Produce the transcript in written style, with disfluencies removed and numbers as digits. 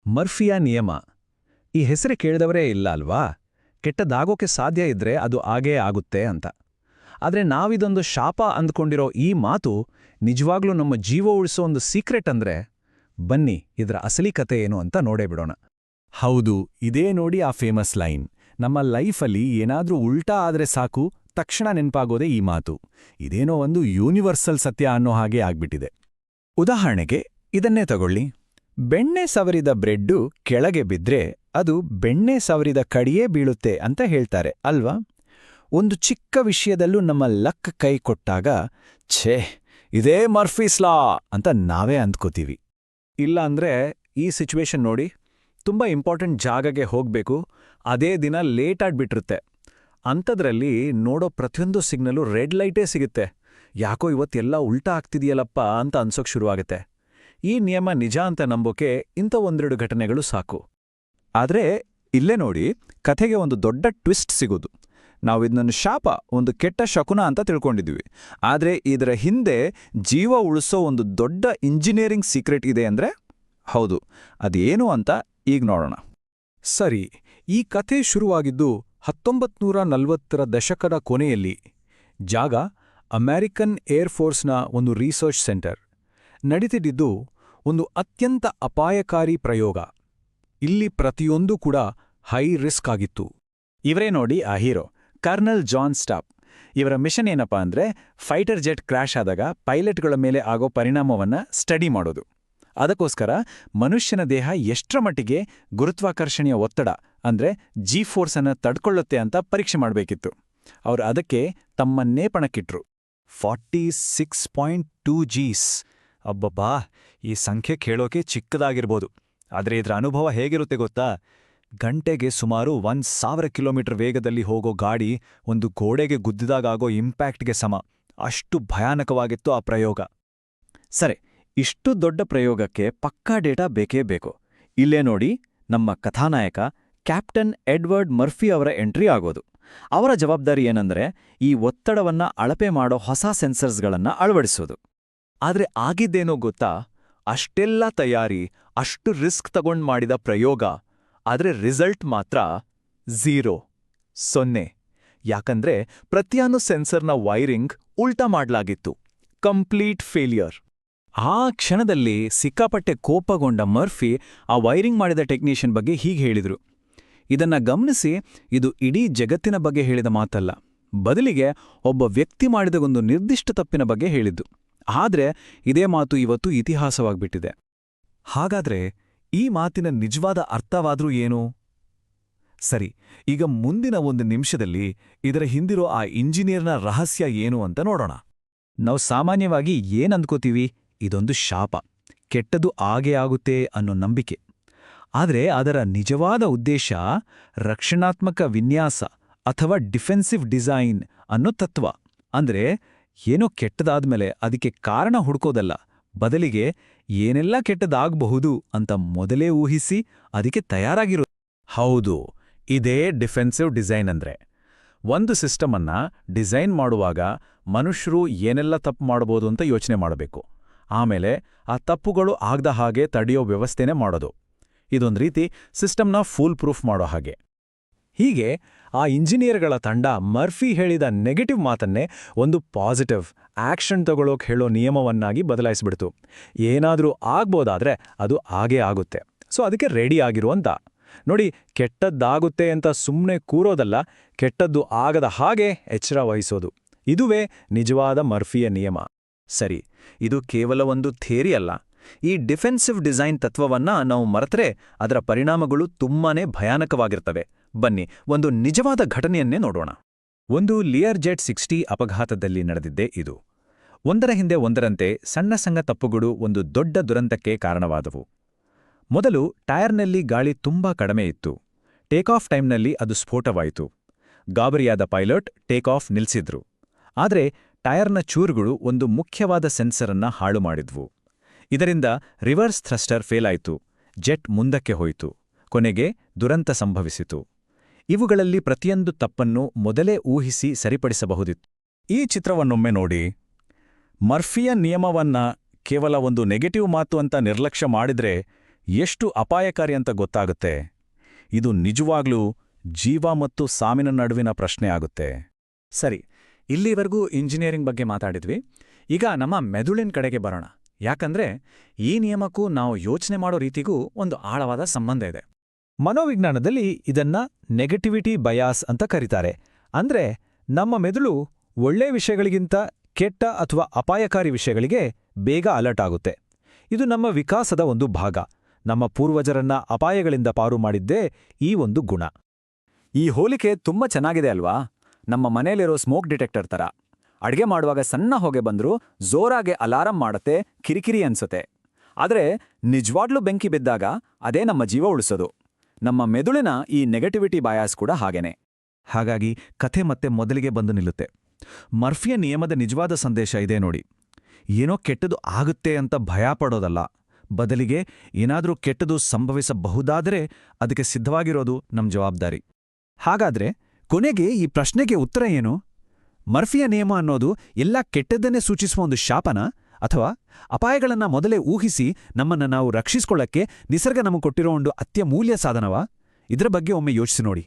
ಮರ್ಫಿಯ ನಿಯಮ. ಈ ಹೆಸರು ಕೇಳಿದವರೇ ಇಲ್ಲ ಅಲ್ವಾ? ಕೆಟ್ಟದಾಗೋಕೆ ಸಾಧ್ಯ ಇದ್ರೆ ಅದು ಆಗೇ ಆಗುತ್ತೆ ಅಂತ. ಆದ್ರೆ ನಾವಿದೊಂದು ಶಾಪ ಅಂದ್ಕೊಂಡಿರೋ ಈ ಮಾತು ನಿಜವಾಗ್ಲೂ ನಮ್ಮ ಜೀವ ಉಳಿಸೋ ಒಂದು ಸೀಕ್ರೆಟ್ ಅಂದ್ರೆ, ಬನ್ನಿ ಇದರ ಅಸಲಿ ಕತೆ ಏನು ಅಂತ ನೋಡೇ ಬಿಡೋಣ. ಹೌದು, ಇದೇ ನೋಡಿ ಆ ಫೇಮಸ್ ಲೈನ್. ನಮ್ಮ ಲೈಫಲ್ಲಿ ಏನಾದ್ರೂ ಉಲ್ಟಾ ಆದ್ರೆ ಸಾಕು, ತಕ್ಷಣ ನೆನ್ಪಾಗೋದೇ ಈ ಮಾತು. ಇದೇನೋ ಒಂದು ಯೂನಿವರ್ಸಲ್ ಸತ್ಯ ಅನ್ನೋ ಹಾಗೆ ಆಗ್ಬಿಟ್ಟಿದೆ. ಉದಾಹರಣೆಗೆ ಇದನ್ನೇ ತಗೊಳ್ಳಿ. ಬೆಣ್ಣೆ ಸವರಿದ ಬ್ರೆಡ್ಡು ಕೆಳಗೆ ಬಿದ್ರೆ ಅದು ಬೆಣ್ಣೆ ಸವರಿದ ಕಡಿಯೇ ಬೀಳುತ್ತೆ ಅಂತ ಹೇಳ್ತಾರೆ ಅಲ್ವಾ? ಒಂದು ಚಿಕ್ಕ ವಿಷಯದಲ್ಲೂ ನಮ್ಮ ಲಕ್ ಕೈ ಕೊಟ್ಟಾಗ, ಛೇ ಇದೇ ಮರ್ಫೀಸ್ ಲಾ ಅಂತ ನಾವೇ ಅಂದ್ಕೋತೀವಿ. ಇಲ್ಲ ಅಂದ್ರೆ ಈ ಸಿಚುವೇಶನ್ ನೋಡಿ, ತುಂಬ ಇಂಪಾರ್ಟೆಂಟ್ ಜಾಗಗೆ ಹೋಗ್ಬೇಕು, ಅದೇ ದಿನ ಲೇಟ್ ಆಗ್ಬಿಟ್ಟಿರುತ್ತೆ. ಅಂಥದ್ರಲ್ಲಿ ನೋಡೋ ಪ್ರತಿಯೊಂದು ಸಿಗ್ನಲು ರೆಡ್ ಲೈಟೇ ಸಿಗುತ್ತೆ. ಯಾಕೋ ಇವತ್ತೆಲ್ಲ ಉಲ್ಟಾ ಆಗ್ತಿದೆಯಲ್ಲಪ್ಪ ಅಂತ ಅನ್ಸೋಕ್ ಶುರುವಾಗುತ್ತೆ. ಈ ನಿಯಮ ನಿಜ ಅಂತ ನಂಬೋಕೆ ಇಂಥ ಒಂದೆರಡು ಘಟನೆಗಳು ಸಾಕು. ಆದ್ರೆ ಇಲ್ಲೇ ನೋಡಿ, ಕಥೆಗೆ ಒಂದು ದೊಡ್ಡ ಟ್ವಿಸ್ಟ್ ಸಿಗೋದು. ನಾವು ಇದನ್ನು ಶಾಪ, ಒಂದು ಕೆಟ್ಟ ಶಕುನ ಅಂತ ತಿಳ್ಕೊಂಡಿದ್ವಿ. ಆದ್ರೆ ಇದರ ಹಿಂದೆ ಜೀವ ಉಳಿಸೋ ಒಂದು ದೊಡ್ಡ ಇಂಜಿನಿಯರಿಂಗ್ ಸೀಕ್ರೆಟ್ ಇದೆ ಅಂದ್ರೆ? ಹೌದು, ಅದೇನು ಅಂತ ಈಗ ನೋಡೋಣ. ಸರಿ, ಈ ಕಥೆ ಶುರುವಾಗಿದ್ದು 1940ರ ದಶಕದ ಕೊನೆಯಲ್ಲಿ. ಜಾಗ ಅಮೆರಿಕನ್ ಏರ್ಫೋರ್ಸ್ನ ಒಂದು ರಿಸರ್ಚ್ ಸೆಂಟರ್. ನಡೀತಿದ್ದು ಒಂದು ಅತ್ಯಂತ ಅಪಾಯಕಾರಿ ಪ್ರಯೋಗ. ಇಲ್ಲಿ ಪ್ರತಿಯೊಂದೂ ಕೂಡ ಹೈ ರಿಸ್ಕ್ ಆಗಿತ್ತು. ಇವರೇ ನೋಡಿ ಆ ಹೀರೋ, ಕರ್ನಲ್ ಜಾನ್ ಸ್ಟಾಪ್. ಇವರ ಮಿಷನ್ ಏನಪ್ಪಾ ಅಂದ್ರೆ, ಫೈಟರ್ ಜೆಟ್ ಕ್ರ್ಯಾಶ್ ಆದಾಗ ಪೈಲಟ್ಗಳ ಮೇಲೆ ಆಗೋ ಪರಿಣಾಮವನ್ನ ಸ್ಟಡಿ ಮಾಡೋದು. ಅದಕ್ಕೋಸ್ಕರ ಮನುಷ್ಯನ ದೇಹ ಎಷ್ಟರ ಮಟ್ಟಿಗೆ ಗುರುತ್ವಾಕರ್ಷಣೆಯ ಒತ್ತಡ ಅಂದ್ರೆ G-ಫೋರ್ಸ್ ಅನ್ನ ತಡ್ಕೊಳ್ಳುತ್ತೆ ಅಂತ ಪರೀಕ್ಷೆ ಮಾಡಬೇಕಿತ್ತು. ಅವರು ಅದಕ್ಕೆ ತಮ್ಮನ್ನೇ ಪಣಕ್ಕಿಟ್ರು. 46.2 Gs. ಅಬ್ಬಬ್ಬಾ, ಈ ಸಂಖ್ಯೆ ಕೇಳೋಕೆ ಚಿಕ್ಕದಾಗಿರ್ಬೋದು, ಆದರೆ ಇದರ ಅನುಭವ ಹೇಗಿರುತ್ತೆ ಗೊತ್ತಾ? ಗಂಟೆಗೆ ಸುಮಾರು 1000 ಕಿಲೋಮೀಟರ್ ವೇಗದಲ್ಲಿ ಹೋಗೋ ಗಾಡಿ ಒಂದು ಗೋಡೆಗೆ ಗುದ್ದಿದಾಗೋ ಇಂಪ್ಯಾಕ್ಟ್ಗೆ ಸಮ. ಅಷ್ಟು ಭಯಾನಕವಾಗಿತ್ತು ಆ ಪ್ರಯೋಗ. ಸರಿ, ಇಷ್ಟು ದೊಡ್ಡ ಪ್ರಯೋಗಕ್ಕೆ ಪಕ್ಕಾ ಡೇಟಾ ಬೇಕೇ ಬೇಕು. ಇಲ್ಲೇ ನೋಡಿ, ನಮ್ಮ ಕಥಾನಾಯಕ ಕ್ಯಾಪ್ಟನ್ ಎಡ್ವರ್ಡ್ ಮರ್ಫಿ ಅವರ ಎಂಟ್ರಿ ಆಗೋದು. ಅವರ ಜವಾಬ್ದಾರಿ ಏನಂದ್ರೆ, ಈ ಒತ್ತಡವನ್ನ ಅಳತೆ ಮಾಡೋ ಹೊಸ ಸೆನ್ಸರ್ಸ್ಗಳನ್ನ ಅಳವಡಿಸೋದು. ಆದ್ರೆ ಆಗಿದ್ದೇನೋ ಗೊತ್ತಾ? ಅಷ್ಟೆಲ್ಲ ತಯಾರಿ, ಅಷ್ಟು ರಿಸ್ಕ್ ತಗೊಂಡ್ ಮಾಡಿದ ಪ್ರಯೋಗ, ಆದ್ರೆ ರಿಸಲ್ಟ್ ಮಾತ್ರ 0. ಯಾಕಂದ್ರೆ ಪ್ರತಿಯೊಂದು ಸೆನ್ಸರ್ನ ವೈರಿಂಗ್ ಉಲ್ಟಾ ಮಾಡ್ಲಾಗಿತ್ತು. Complete failure. ಆ ಕ್ಷಣದಲ್ಲಿ ಸಿಕ್ಕಾಪಟ್ಟೆ ಕೋಪಗೊಂಡ ಮರ್ಫಿ ಆ ವೈರಿಂಗ್ ಮಾಡಿದ ಟೆಕ್ನಿಷಿಯನ್ ಬಗ್ಗೆ ಹೀಗೆ ಹೇಳಿದ್ರು. ಇದನ್ನ ಗಮನಿಸಿ, ಇದು ಇಡೀ ಜಗತ್ತಿನ ಬಗ್ಗೆ ಹೇಳಿದ ಮಾತಲ್ಲ, ಬದಲಿಗೆ ಒಬ್ಬ ವ್ಯಕ್ತಿ ಮಾಡಿದ ಒಂದು ನಿರ್ದಿಷ್ಟ ತಪ್ಪಿನ ಬಗ್ಗೆ ಹೇಳಿದ್ದು. ಆದ್ರೆ ಇದೇ ಮಾತು ಇವತ್ತು ಇತಿಹಾಸವಾಗ್ಬಿಟ್ಟಿದೆ. ಹಾಗಾದ್ರೆ ಈ ಮಾತಿನ ನಿಜವಾದ ಅರ್ಥವಾದ್ರೂ ಏನು? ಸರಿ, ಈಗ ಮುಂದಿನ ಒಂದು ನಿಮಿಷದಲ್ಲಿ ಇದರ ಹಿಂದಿರೋ ಆ ಇಂಜಿನಿಯರ್ನ ರಹಸ್ಯ ಏನು ಅಂತ ನೋಡೋಣ. ನಾವು ಸಾಮಾನ್ಯವಾಗಿ ಏನಂದ್ಕೋತೀವಿ? ಇದೊಂದು ಶಾಪ, ಕೆಟ್ಟದು ಆಗೇ ಆಗುತ್ತೆ ಅನ್ನೋ ನಂಬಿಕೆ. ಆದ್ರೆ ಅದರ ನಿಜವಾದ ಉದ್ದೇಶ ರಕ್ಷಣಾತ್ಮಕ ವಿನ್ಯಾಸ ಅಥವಾ ಡಿಫೆನ್ಸಿವ್ ಡಿಸೈನ್ ಅನ್ನೋ ತತ್ವ. ಅಂದ್ರೆ ಏನೋ ಕೆಟ್ಟದಾದ್ಮೇಲೆ ಅದಕ್ಕೆ ಕಾರಣ ಹುಡ್ಕೋದಲ್ಲ, ಬದಲಿಗೆ ಏನೆಲ್ಲ ಕೆಟ್ಟದಾಗಬಹುದು ಅಂತ ಮೊದಲೇ ಊಹಿಸಿ ಅದಕ್ಕೆ ತಯಾರಾಗಿರೋ. ಹೌದು, ಇದೇ ಡಿಫೆನ್ಸಿವ್ ಡಿಸೈನ್ ಅಂದ್ರೆ. ಒಂದು ಸಿಸ್ಟಮ್ ಅನ್ನ ಡಿಸೈನ್ ಮಾಡುವಾಗ ಮನುಷ್ಯರು ಏನೆಲ್ಲ ತಪ್ಪು ಮಾಡಬಹುದು ಅಂತ ಯೋಚನೆ ಮಾಡಬೇಕು. ಆಮೇಲೆ ಆ ತಪ್ಪುಗಳು ಆಗದ ಹಾಗೆ ತಡೆಯೋ ವ್ಯವಸ್ಥೆನೇ ಮಾಡೋದು. ಇದೊಂದು ರೀತಿ ಸಿಸ್ಟಮ್ನ ಫೂಲ್ ಪ್ರೂಫ್ ಮಾಡೋ ಹಾಗೆ. ಹೀಗೆ ಆ ಇಂಜಿನಿಯರ್ಗಳ ತಂಡ ಮರ್ಫಿ ಹೇಳಿದ ನೆಗೆಟಿವ್ ಮಾತನ್ನೇ ಒಂದು ಪಾಸಿಟಿವ್ ಆಕ್ಷನ್ ತಗೊಳ್ಳೋಕೆ ಹೇಳೋ ನಿಯಮವನ್ನಾಗಿ ಬದಲಾಯಿಸ್ಬಿಡ್ತು. ಏನಾದರೂ ಆಗ್ಬೋದಾದ್ರೆ ಅದು ಆಗೇ ಆಗುತ್ತೆ, ಸೊ ಅದಕ್ಕೆ ರೆಡಿ ಆಗಿರುವಂತ. ನೋಡಿ, ಕೆಟ್ಟದ್ದಾಗುತ್ತೆ ಅಂತ ಸುಮ್ಮನೆ ಕೂರೋದಲ್ಲ, ಕೆಟ್ಟದ್ದು ಆಗದ ಹಾಗೆ ಎಚ್ಚರ ವಹಿಸೋದು. ಇದುವೇ ನಿಜವಾದ ಮರ್ಫಿಯ ನಿಯಮ. ಸರಿ, ಇದು ಕೇವಲ ಒಂದು ಥಿಯರಿ ಅಲ್ಲ. ಈ ಡಿಫೆನ್ಸಿವ್ ಡಿಸೈನ್ ತತ್ವವನ್ನ ನಾವು ಮರೆತರೆ ಅದರ ಪರಿಣಾಮಗಳು ತುಂಬಾನೇ ಭಯಾನಕವಾಗಿರ್ತವೆ. ಬನ್ನಿ ಒಂದು ನಿಜವಾದ ಘಟನೆಯನ್ನೇ ನೋಡೋಣ. ಒಂದು ಲಿಯರ್ ಜೆಟ್ 60 ಅಪಘಾತದಲ್ಲಿ ನಡೆದಿದ್ದೇ ಇದು. ಒಂದರ ಹಿಂದೆ ಒಂದರಂತೆ ಸಣ್ಣ ಸಣ್ಣ ತಪ್ಪುಗಳು ಒಂದು ದೊಡ್ಡ ದುರಂತಕ್ಕೆ ಕಾರಣವಾದವು. ಮೊದಲು ಟೈರ್ನಲ್ಲಿ ಗಾಳಿ ತುಂಬಾ ಕಡಿಮೆ ಇತ್ತು. ಟೇಕ್ ಆಫ್ ಟೈಮ್ನಲ್ಲಿ ಅದು ಸ್ಫೋಟವಾಯಿತು. ಗಾಬರಿಯಾದ ಪೈಲಟ್ ಟೇಕ್ ಆಫ್ ನಿಲ್ಸಿದ್ರು. ಆದರೆ ಟೈರ್ನ ಚೂರುಗಳು ಒಂದು ಮುಖ್ಯವಾದ ಸೆನ್ಸರನ್ನ ಹಾಳು ಮಾಡಿದ್ವು. ಇದರಿಂದ ರಿವರ್ಸ್ ಥ್ರಸ್ಟರ್ ಫೇಲ್ ಆಯಿತು. ಜೆಟ್ ಮುಂದಕ್ಕೆ ಹೋಯಿತು. ಕೊನೆಗೆ ದುರಂತ ಸಂಭವಿಸಿತು. ಇವುಗಳಲ್ಲಿ ಪ್ರತಿಯೊಂದು ತಪ್ಪನ್ನು ಮೊದಲೇ ಊಹಿಸಿ ಸರಿಪಡಿಸಬಹುದಿತ್ತು. ಈ ಚಿತ್ರವನ್ನೊಮ್ಮೆ ನೋಡಿ. ಮರ್ಫಿಯ ನಿಯಮವನ್ನ ಕೇವಲ ಒಂದು ನೆಗೆಟಿವ್ ಮಾತು ಅಂತ ನಿರ್ಲಕ್ಷ್ಯ ಮಾಡಿದ್ರೆ ಎಷ್ಟು ಅಪಾಯಕಾರಿ ಅಂತ ಗೊತ್ತಾಗುತ್ತೆ. ಇದು ನಿಜವಾಗ್ಲೂ ಜೀವ ಮತ್ತು ಸಾವಿನ ನಡುವಿನ ಪ್ರಶ್ನೆ ಆಗುತ್ತೆ. ಸರಿ, ಇಲ್ಲಿವರೆಗೂ ಇಂಜಿನಿಯರಿಂಗ್ ಬಗ್ಗೆ ಮಾತಾಡಿದ್ವಿ. ಈಗ ನಮ್ಮ ಮೆದುಳಿನ ಕಡೆಗೆ ಬರೋಣ. ಯಾಕಂದ್ರೆ ಈ ನಿಯಮಕ್ಕೂ ನಾವು ಯೋಚನೆ ಮಾಡೋ ರೀತಿಗೂ ಒಂದು ಆಳವಾದ ಸಂಬಂಧ ಇದೆ. ಮನೋವಿಜ್ಞಾನದಲ್ಲಿ ಇದನ್ನ ನೆಗೆಟಿವಿಟಿ ಬಯಾಸ್ ಅಂತ ಕರೀತಾರೆ. ಅಂದ್ರೆ ನಮ್ಮ ಮೆದುಳು ಒಳ್ಳೆ ವಿಷಯಗಳಿಗಿಂತ ಕೆಟ್ಟ ಅಥವಾ ಅಪಾಯಕಾರಿ ವಿಷಯಗಳಿಗೆ ಬೇಗ ಅಲರ್ಟ್ ಆಗುತ್ತೆ. ಇದು ನಮ್ಮ ವಿಕಾಸದ ಒಂದು ಭಾಗ. ನಮ್ಮ ಪೂರ್ವಜರನ್ನ ಅಪಾಯಗಳಿಂದ ಪಾರು ಮಾಡಿದ್ದೇ ಈ ಒಂದು ಗುಣ. ಈ ಹೋಲಿಕೆ ತುಂಬಾ ಚೆನ್ನಾಗಿದೆ ಅಲ್ವಾ? ನಮ್ಮ ಮನೇಲಿರೋ ಸ್ಮೋಕ್ ಡಿಟೆಕ್ಟರ್ ತರ. ಅಡ್ಗೆ ಮಾಡುವಾಗ ಸಣ್ಣ ಹೊಗೆ ಬಂದ್ರೂ ಜೋರಾಗೆ ಅಲಾರಂ ಮಾಡತ್ತೆ, ಕಿರಿಕಿರಿ ಅನ್ಸುತ್ತೆ. ಆದ್ರೆ ನಿಜವಾಗ್ಲೂ ಬೆಂಕಿ ಬಿದ್ದಾಗ ಅದೇ ನಮ್ಮ ಜೀವ ಉಳಿಸೋದು. ನಮ್ಮ ಮೆದುಳಿನ ಈ ನೆಗೆಟಿವಿಟಿ ಬಯಾಸ್ ಕೂಡ ಹಾಗೇನೆ. ಹಾಗಾಗಿ ಕಥೆ ಮತ್ತೆ ಮೊದಲಿಗೆ ಬಂದು ನಿಲ್ಲುತ್ತೆ. ಮರ್ಫಿಯ ನಿಯಮದ ನಿಜವಾದ ಸಂದೇಶ ಇದೆ ನೋಡಿ. ಏನೋ ಕೆಟ್ಟದು ಆಗುತ್ತೆ ಅಂತ ಭಯಪಡೋದಲ್ಲ, ಬದಲಿಗೆ ಏನಾದ್ರೂ ಕೆಟ್ಟದು ಸಂಭವಿಸಬಹುದಾದರೆ ಅದಕ್ಕೆ ಸಿದ್ಧವಾಗಿರೋದು ನಮ್ಮ ಜವಾಬ್ದಾರಿ. ಹಾಗಾದ್ರೆ ಕೊನೆಗೆ ಈ ಪ್ರಶ್ನೆಗೆ ಉತ್ತರ ಏನು? ಮರ್ಫಿಯ ನಿಯಮ ಅನ್ನೋದು ಎಲ್ಲ ಕೆಟ್ಟದ್ದನ್ನೇ ಸೂಚಿಸುವ ಒಂದು ಶಾಪನ, ಅಥವಾ ಅಪಾಯಗಳನ್ನ ಮೊದಲೇ ಊಹಿಸಿ ನಮ್ಮನ್ನ ನಾವು ರಕ್ಷಿಸ್ಕೊಳ್ಳಕ್ಕೆ ನಿಸರ್ಗ ನಮಗೆ ಕೊಟ್ಟಿರೋ ಒಂದು ಅತ್ಯಮೂಲ್ಯ ಸಾಧನವಾ? ಇದರ ಬಗ್ಗೆ ಒಮ್ಮೆ ಯೋಚಿಸಿ ನೋಡಿ.